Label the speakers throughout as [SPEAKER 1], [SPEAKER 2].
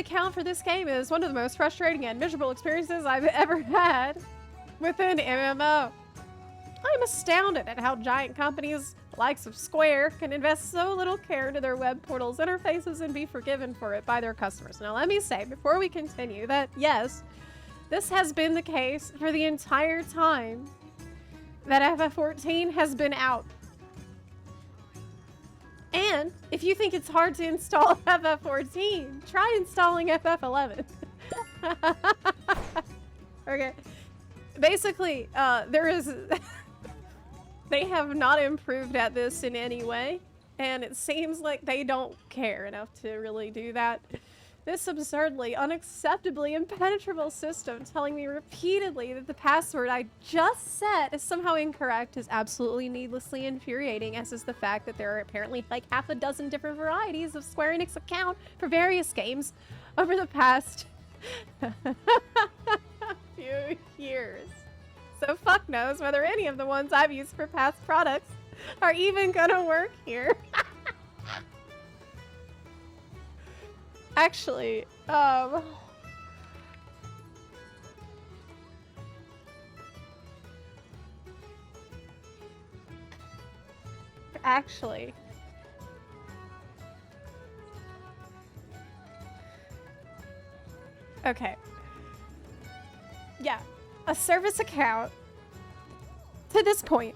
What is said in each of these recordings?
[SPEAKER 1] account for this game is one of the most frustrating and miserable experiences I've ever had with an MMO. I'm astounded at how giant companies, the likes of Square, can invest so little care into their web portals interfaces and be forgiven for it by their customers. Now let me say, before we continue, that yes, this has been the case for the entire time that FF14 has been out. And if you think it's hard to install FF14, try installing FF11. Okay. Basically, they have not improved at this in any way, and it seems like they don't care enough to really do that. This absurdly, unacceptably impenetrable system telling me repeatedly that the password I just set is somehow incorrect is absolutely needlessly infuriating, as is the fact that there are apparently like half a dozen different varieties of Square Enix account for various games over the past few years. So fuck knows whether any of the ones I've used for past products are even gonna work here. Actually, okay. Yeah, a service account, to this point,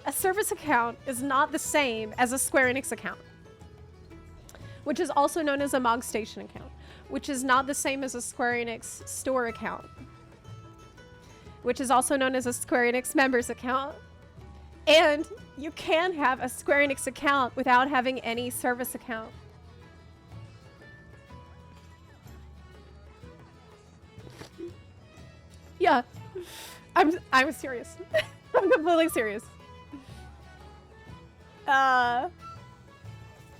[SPEAKER 1] a service account is not the same as a Square Enix account, which is also known as a Mog Station account, which is not the same as a Square Enix store account, which is also known as a Square Enix members account. And you can have a Square Enix account without having any service account. Yeah, I'm serious. I'm completely serious.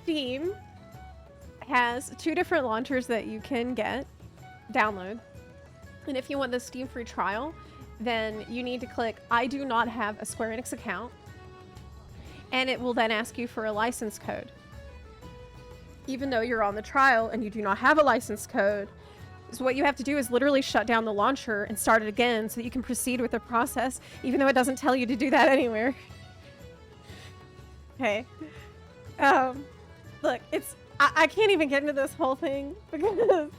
[SPEAKER 1] Steam has 2 different launchers that you can download. And if you want the Steam free trial, then you need to click I do not have a Square Enix account. And it will then ask you for a license code. Even though you're on the trial and you do not have a license code, so what you have to do is literally shut down the launcher and start it again so that you can proceed with the process, even though it doesn't tell you to do that anywhere. Okay. Look, I can't even get into this whole thing because...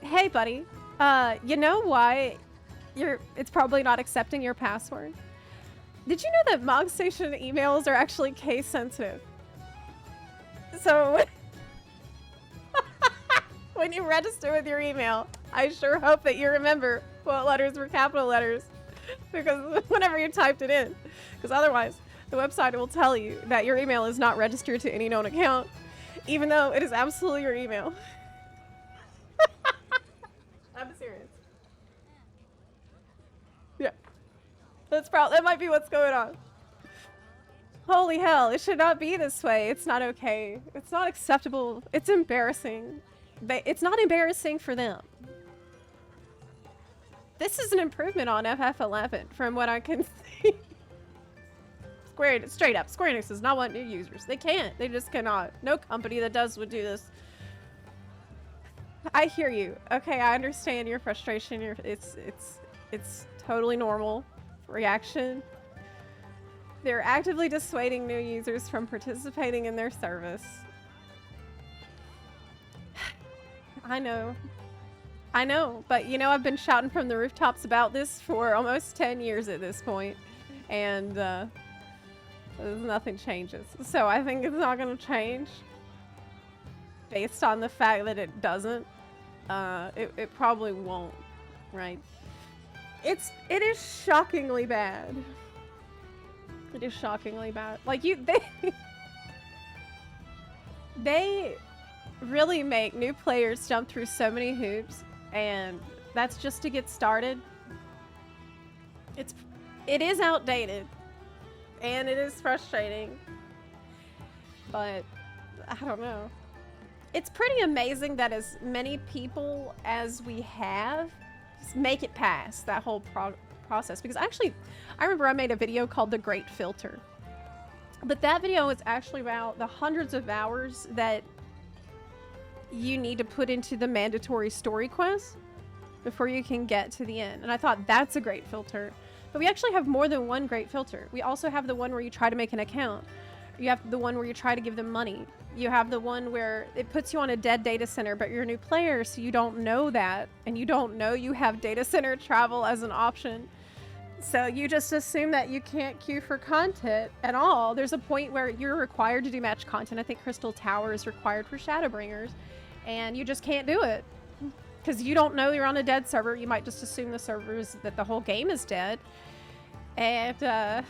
[SPEAKER 1] Hey, buddy. You know why it's probably not accepting your password? Did you know that Mog Station emails are actually case sensitive? So... when you register with your email, I sure hope that you remember what letters were capital letters, because whenever you typed it in, because otherwise the website will tell you that your email is not registered to any known account, even though it is absolutely your email. I'm serious. Yeah, that might be what's going on. Holy hell, it should not be this way. It's not okay. It's not acceptable. It's embarrassing. It's not embarrassing for them. This is an improvement on FF11 from what I can see. Straight up, Square Enix does not want new users. They can't. They just cannot. No company that does would do this. I hear you. Okay, I understand your frustration. It's totally normal reaction. They're actively dissuading new users from participating in their service. I know, but you know, I've been shouting from the rooftops about this for almost 10 years at this point, and nothing changes. So I think it's not going to change based on the fact that it doesn't. It probably won't, right? It is shockingly bad. It is shockingly bad. Like they really make new players jump through so many hoops, and that's just to get started. It is outdated, and it is frustrating, but I don't know. It's pretty amazing that as many people as we have just make it past that whole process, because actually I remember I made a video called The Great Filter, but that video was actually about the hundreds of hours that you need to put into the mandatory story quest before you can get to the end. And I thought that's a great filter. But we actually have more than one great filter. We also have the one where you try to make an account. You have the one where you try to give them money. You have the one where it puts you on a dead data center, but you're a new player, so you don't know that. And you don't know you have data center travel as an option. So you just assume that you can't queue for content at all. There's a point where you're required to do match content. I think Crystal Tower is required for Shadowbringers. And you just can't do it. Because you don't know you're on a dead server. You might just assume the servers, that the whole game is dead. And, I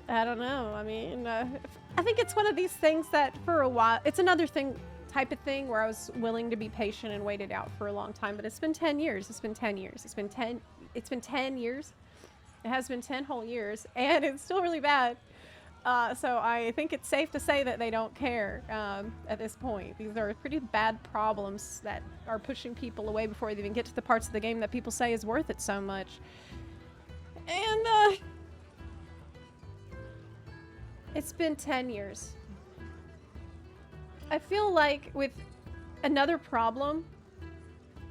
[SPEAKER 1] don't know. I mean, I think it's one of these things that for a while, it's another thing, type of thing where I was willing to be patient and wait it out for a long time. But it's been 10 years. It's been 10 years. It's been 10 years. It has been 10 whole years. And it's still really bad. So I think it's safe to say that they don't care at this point. These are pretty bad problems that are pushing people away before they even get to the parts of the game that people say is worth it so much. And it's been 10 years. I feel like with another problem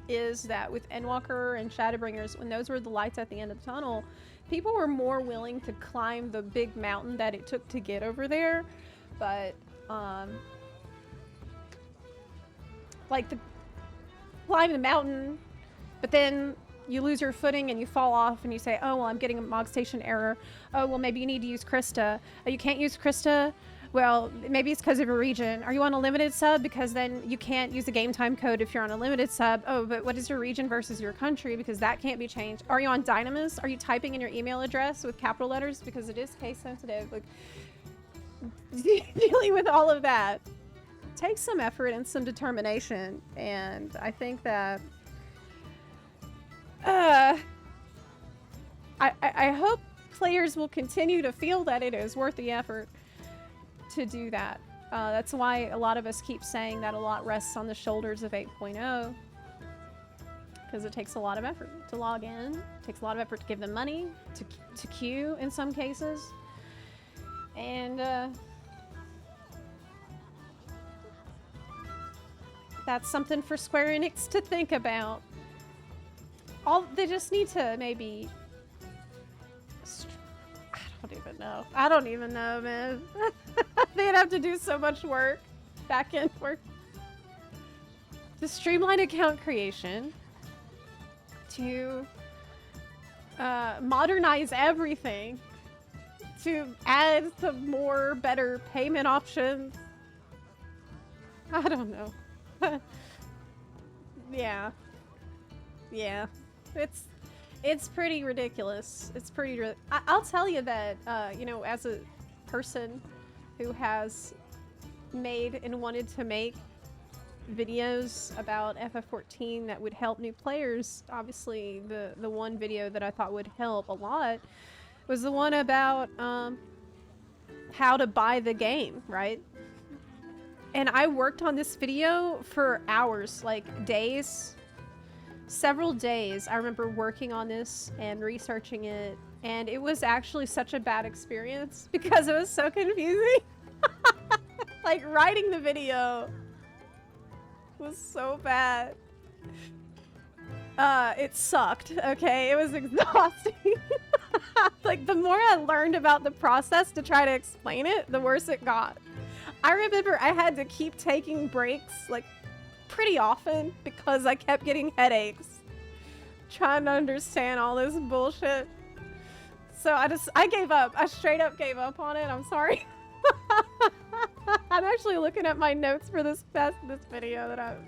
[SPEAKER 1] is that with Endwalker and Shadowbringers, when those were the lights at the end of the tunnel, people were more willing to climb the big mountain that it took to get over there. But, like, climb the mountain, but then you lose your footing and you fall off and you say, oh, well, I'm getting a Mog Station error. Oh, well, maybe you need to use Krista. Oh, you can't use Krista? Well, maybe it's because of your region. Are you on a limited sub? Because then you can't use the game time code if you're on a limited sub. Oh, but what is your region versus your country? Because that can't be changed. Are you on Dynamis? Are you typing in your email address with capital letters? Because it is case sensitive. Like, dealing with all of that takes some effort and some determination. And I think that I hope players will continue to feel that it is worth the effort to do that. That's why a lot of us keep saying that a lot rests on the shoulders of 8.0, because it takes a lot of effort to log in. It takes a lot of effort to give them money, to queue in some cases. And that's something for Square Enix to think about. They just need to maybe... I don't even know, man. They'd have to do so much work, back-end work, to streamline account creation, to modernize everything, to add some more better payment options. I don't know. Yeah. It's pretty ridiculous. It's pretty. I'll tell you that, you know, as a person who has made and wanted to make videos about FF14 that would help new players, obviously the one video that I thought would help a lot was the one about how to buy the game, right? And I worked on this video for hours, like days. Several days. I remember working on this and researching it, and it was actually such a bad experience because it was so confusing. Like, writing the video was so bad. It sucked, okay? It was exhausting. Like, the more I learned about the process to try to explain it, the worse it got. I remember I had to keep taking breaks, like, pretty often because I kept getting headaches trying to understand all this bullshit. So I gave up. I straight up gave up on it. I'm sorry. I'm actually looking at my notes for this video that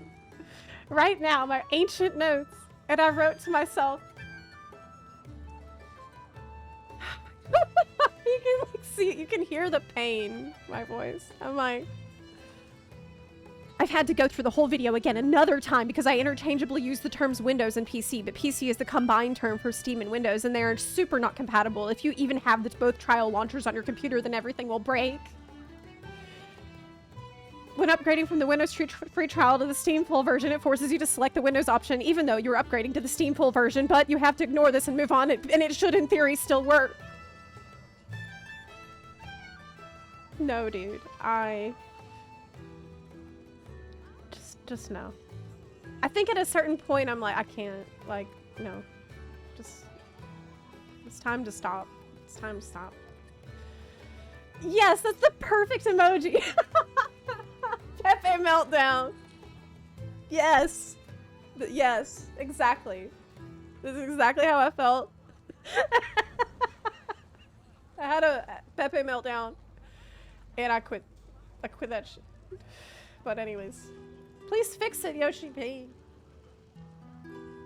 [SPEAKER 1] right now, my ancient notes, and I wrote to myself. You can like see, you can hear the pain in my voice. I'm like, I've had to go through the whole video again another time because I interchangeably use the terms Windows and PC, but PC is the combined term for Steam and Windows, and they're super not compatible. If you even have both trial launchers on your computer, then everything will break. When upgrading from the Windows free trial to the Steam full version, it forces you to select the Windows option, even though you're upgrading to the Steam full version, but you have to ignore this and move on, and it should, in theory, still work. No, dude. Just no. I think at a certain point I'm like, I can't. Like, no. Just... It's time to stop. It's time to stop. Yes, that's the perfect emoji. Pepe meltdown. Yes. Yes, exactly. This is exactly how I felt. I had a Pepe meltdown and I quit. I quit that shit. But anyways, please fix it, Yoshi P.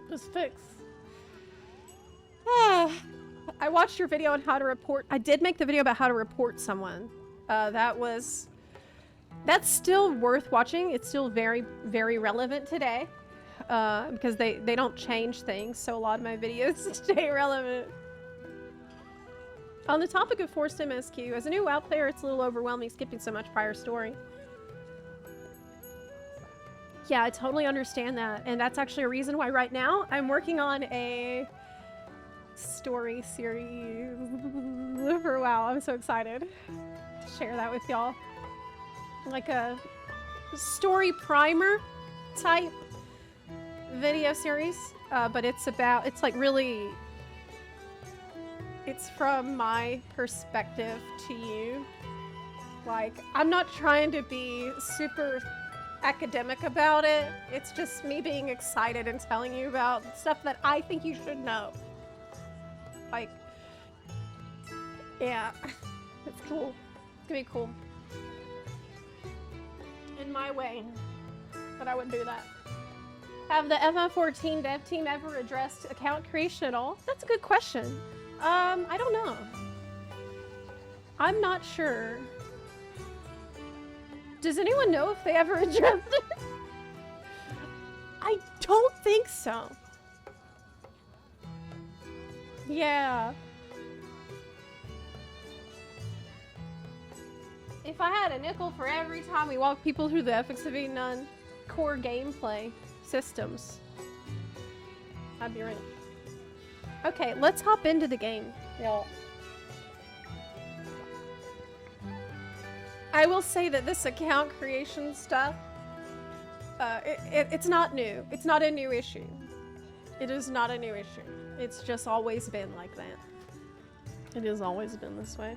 [SPEAKER 1] Just fix. I watched your video on how to report. I did make the video about how to report someone. That's still worth watching. It's still very, very relevant today. Because they don't change things, so a lot of my videos stay relevant. On the topic of forced MSQ, as a new WoW player, it's a little overwhelming skipping so much prior story. Yeah, I totally understand that, and that's actually a reason why right now I'm working on a story series for WoW. I'm so excited to share that with y'all. Like a story primer type video series, but it's like really, it's from my perspective to you. Like, I'm not trying to be super academic about it. It's just me being excited and telling you about stuff that I think you should know. Like, yeah, it's cool. It's gonna be cool. In my way, but I wouldn't do that. Have the FF14 dev team ever addressed account creation at all? That's a good question. I don't know. I'm not sure. Does anyone know if they ever addressed it? I don't think so. Yeah. If I had a nickel for every time we walk people through the XIV None core gameplay systems, I'd be rich. Okay, let's hop into the game, y'all. I will say that this account creation stuff, it's not new. It's not a new issue. It is not a new issue. It's just always been like that. It has always been this way.